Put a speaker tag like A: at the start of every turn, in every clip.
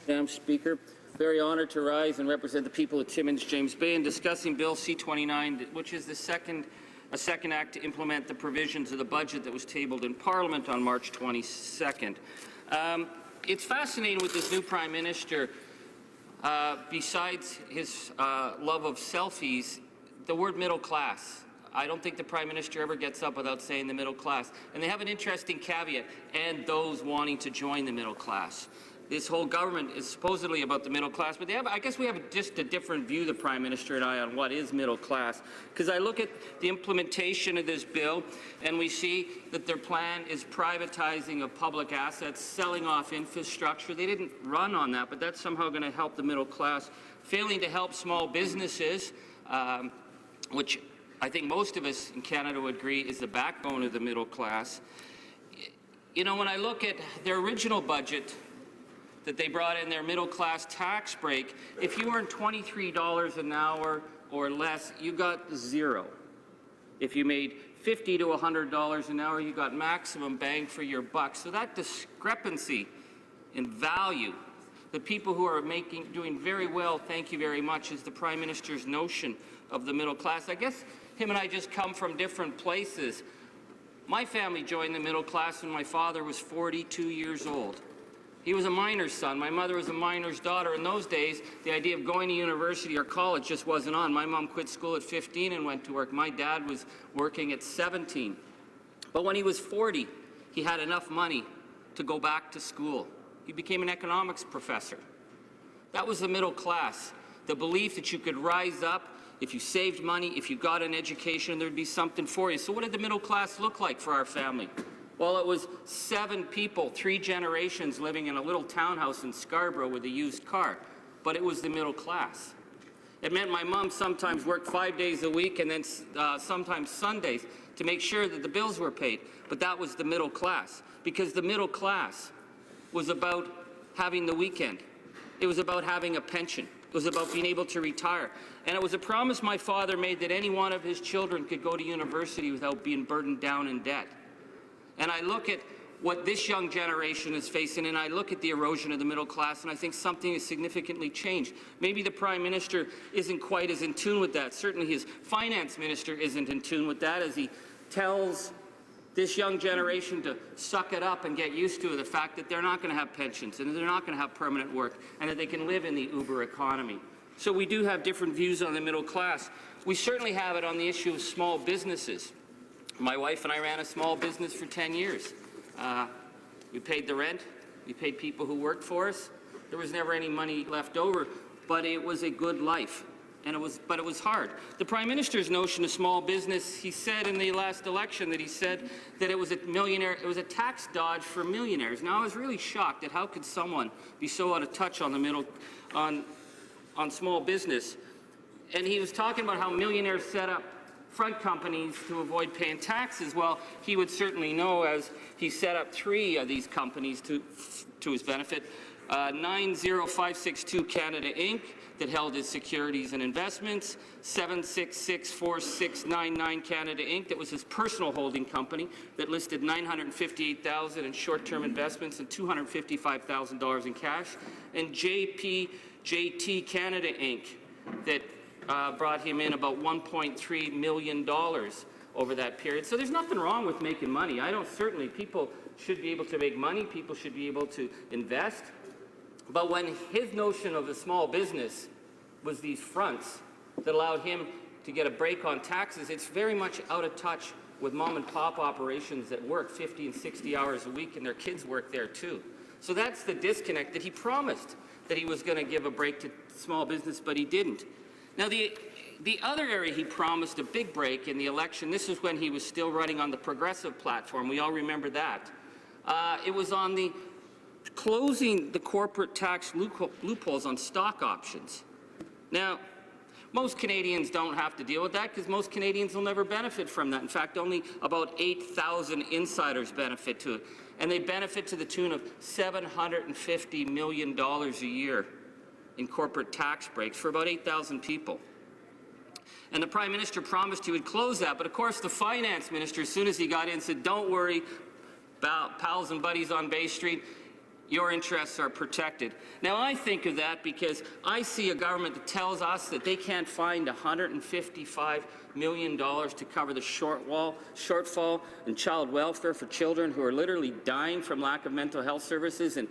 A: Madam Speaker. Very honoured to rise and represent the people of Timmins-James Bay in discussing Bill C-29, which is a second act to implement the provisions of the budget that was tabled in Parliament on March 22nd. It's fascinating with this new Prime Minister, besides his love of selfies, the word middle class. I don't think the Prime Minister ever gets up without saying the middle class. And they have an interesting caveat, and those wanting to join the middle class. This whole government is supposedly about the middle class, but I guess we have just a different view, the Prime Minister and I, on what is middle class. Because I look at the implementation of this bill, and we see that their plan is privatizing of public assets, selling off infrastructure. They didn't run on that, but that's somehow going to help the middle class. Failing to help small businesses, which I think most of us in Canada would agree is the backbone of the middle class. You know, when I look at their original budget that they brought in, their middle class tax break, if you earned $23 an hour or less, you got zero. If you made $50 to $100 an hour, you got maximum bang for your buck. So that discrepancy in value, the people who are doing very well, thank you very much, is the Prime Minister's notion of the middle class. I guess him and I just come from different places. My family joined the middle class when my father was 42 years old. He was a miner's son. My mother was a miner's daughter. In those days, the idea of going to university or college just wasn't on. My mom quit school at 15 and went to work. My dad was working at 17. But when he was 40, he had enough money to go back to school. He became an economics professor. That was the middle class. The belief that you could rise up if you saved money, if you got an education, there'd be something for you. So what did the middle class look like for our family? Well, it was 7 people, 3 generations living in a little townhouse in Scarborough with a used car. But it was the middle class. It meant my mom sometimes worked 5 days a week and then sometimes Sundays to make sure that the bills were paid. But that was the middle class, because the middle class was about having the weekend. It was about having a pension. It was about being able to retire. And it was a promise my father made that any one of his children could go to university without being burdened down in debt. And I look at what this young generation is facing, and I look at the erosion of the middle class, and I think something has significantly changed. Maybe the Prime Minister isn't quite as in tune with that. Certainly his Finance Minister isn't in tune with that, as he tells this young generation to suck it up and get used to the fact that they're not going to have pensions and they're not going to have permanent work and that they can live in the Uber economy. So we do have different views on the middle class. We certainly have it on the issue of small businesses. My wife and I ran a small business for 10 years. We paid the rent. We paid people who worked for us. There was never any money left over, but it was a good life. But it was hard. The Prime Minister's notion of small business, he said in the last election that it was a tax dodge for millionaires. Now I was really shocked at how could someone be so out of touch on small business. And he was talking about how millionaires set up front companies to avoid paying taxes. Well, he would certainly know, as he set up 3 of these companies to his benefit. 90562 Canada Inc., that held his securities and investments, 7664699 Canada Inc., that was his personal holding company, that listed $958,000 in short-term investments and $255,000 in cash, and JT Canada Inc., that brought him in about $1.3 million over that period. So there's nothing wrong with making money. Certainly people should be able to make money, people should be able to invest. But when his notion of a small business was these fronts that allowed him to get a break on taxes, it's very much out of touch with mom and pop operations that work 50 and 60 hours a week, and their kids work there too. So that's the disconnect, that he promised that he was going to give a break to small business, but he didn't. Now the other area he promised a big break in the election, this is when he was still running on the Progressive platform. We all remember that. It was on the closing the corporate tax loopholes on stock options. Now, most Canadians don't have to deal with that because most Canadians will never benefit from that. In fact, only about 8,000 insiders benefit to it. And they benefit to the tune of $750 million a year in corporate tax breaks for about 8,000 people. And the Prime Minister promised he would close that, but of course the Finance Minister, as soon as he got in, said, don't worry, pals and buddies on Bay Street, your interests are protected. Now, I think of that because I see a government that tells us that they can't find $155 million to cover the shortfall in child welfare for children who are literally dying from lack of mental health services and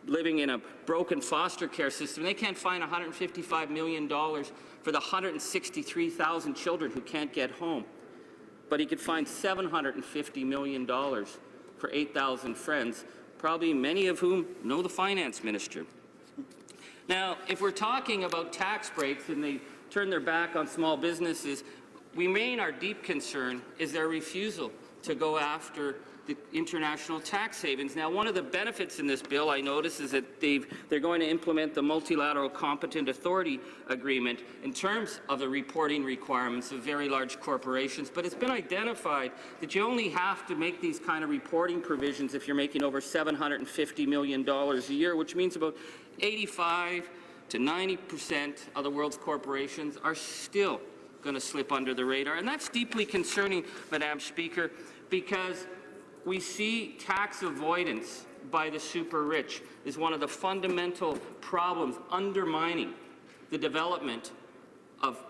A: living in a broken foster care system. They can't find $155 million for the 163,000 children who can't get home. But he could find $750 million for 8,000 friends, probably many of whom know the finance minister. Now, if we're talking about tax breaks and they turn their back on small businesses, our deep concern is their refusal to go after the international tax havens. Now, one of the benefits in this bill, I notice, is that they're going to implement the Multilateral Competent Authority Agreement in terms of the reporting requirements of very large corporations. But it's been identified that you only have to make these kind of reporting provisions if you're making over $750 million a year, which means about 85 to 90% of the world's corporations are still going to slip under the radar. And that's deeply concerning, Madam Speaker, because we see tax avoidance by the super rich is one of the fundamental problems undermining the development of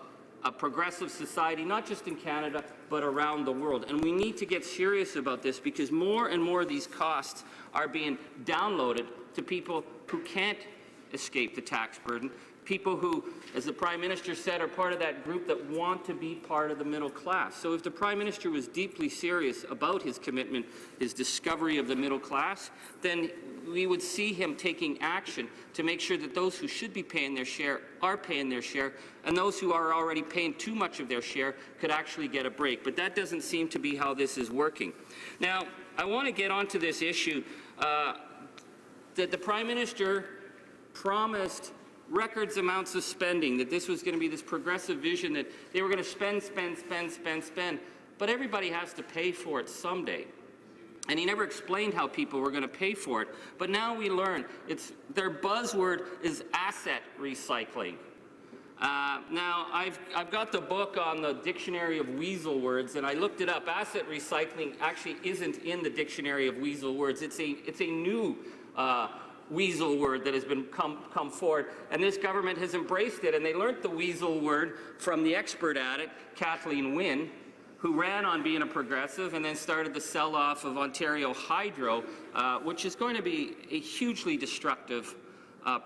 A: a progressive society, not just in Canada, but around the world. And we need to get serious about this because more and more of these costs are being downloaded to people who can't escape the tax burden, people who, as the Prime Minister said, are part of that group that want to be part of the middle class. So if the Prime Minister was deeply serious about his commitment, his discovery of the middle class, then we would see him taking action to make sure that those who should be paying their share are paying their share, and those who are already paying too much of their share could actually get a break. But that doesn't seem to be how this is working. Now, I want to get onto this issue that the Prime Minister promised records amounts of spending, that this was going to be this progressive vision that they were going to spend, but everybody has to pay for it someday. And he never explained how people were going to pay for it. But now we learn their buzzword is asset recycling. Now, I've got the book on the Dictionary of Weasel Words, and I looked it up. Asset recycling actually isn't in the Dictionary of Weasel Words. It's a new weasel word that has been come forward, and this government has embraced it, and they learned the weasel word from the expert at it, Kathleen Wynne, who ran on being a progressive and then started the sell-off of Ontario Hydro, which is going to be a hugely destructive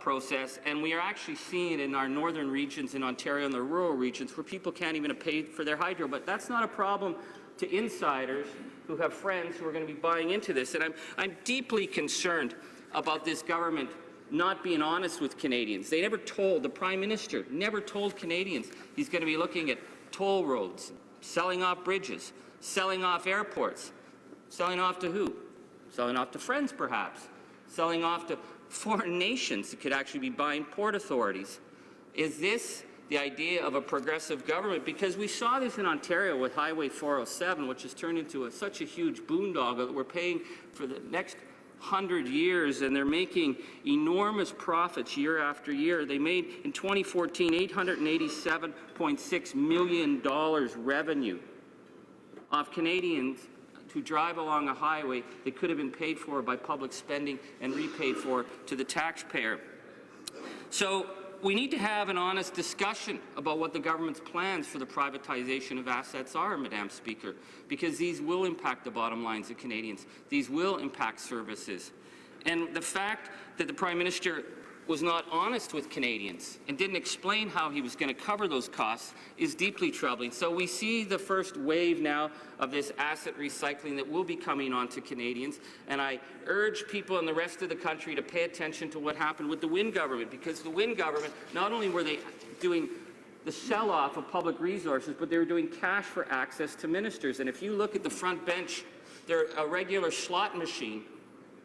A: process, and we are actually seeing it in our northern regions in Ontario and the rural regions where people can't even pay for their hydro. But that's not a problem to insiders who have friends who are going to be buying into this, and I'm deeply concerned about this government not being honest with Canadians. The Prime Minister never told Canadians he's going to be looking at toll roads, selling off bridges, selling off airports. Selling off to who? Selling off to friends, perhaps. Selling off to foreign nations that could actually be buying port authorities. Is this the idea of a progressive government? Because we saw this in Ontario with Highway 407, which has turned into such a huge boondoggle that we're paying for the next 100 years, and they're making enormous profits year after year. They made, in 2014, $887.6 million revenue off Canadians who drive along a highway that could have been paid for by public spending and repaid for to the taxpayer. So we need to have an honest discussion about what the government's plans for the privatization of assets are, Madam Speaker, because these will impact the bottom lines of Canadians. These will impact services. And the fact that the Prime Minister was not honest with Canadians and didn't explain how he was going to cover those costs is deeply troubling. So we see the first wave now of this asset recycling that will be coming on to Canadians, and I urge people in the rest of the country to pay attention to what happened with the Wynne government, because the Wynne government, not only were they doing the sell-off of public resources, but they were doing cash for access to ministers. And if you look at the front bench, they're a regular slot machine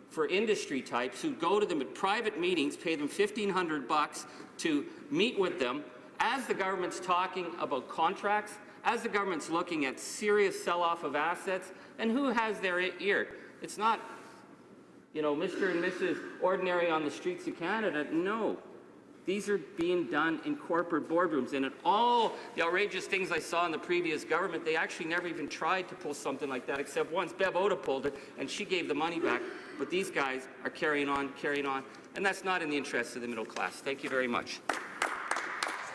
A: for industry types who go to them at private meetings, pay them $1,500 to meet with them as the government's talking about contracts, as the government's looking at serious sell-off of assets. And who has their ear? It's not, Mr. and Mrs. Ordinary on the streets of Canada. No. These are being done in corporate boardrooms, and in all the outrageous things I saw in the previous government, they actually never even tried to pull something like that, except once Bev Oda pulled it, and she gave the money back. But these guys are carrying on, and that's not in the interest of the middle class. Thank you very much.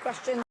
B: Question.